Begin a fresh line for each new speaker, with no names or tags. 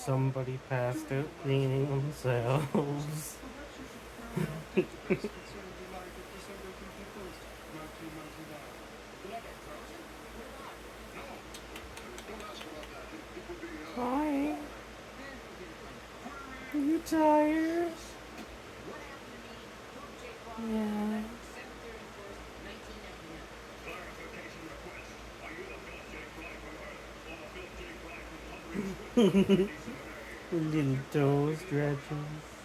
Somebody passed out cleaning themselves. Hi. Are you tired? Yeah. Little toe stretches.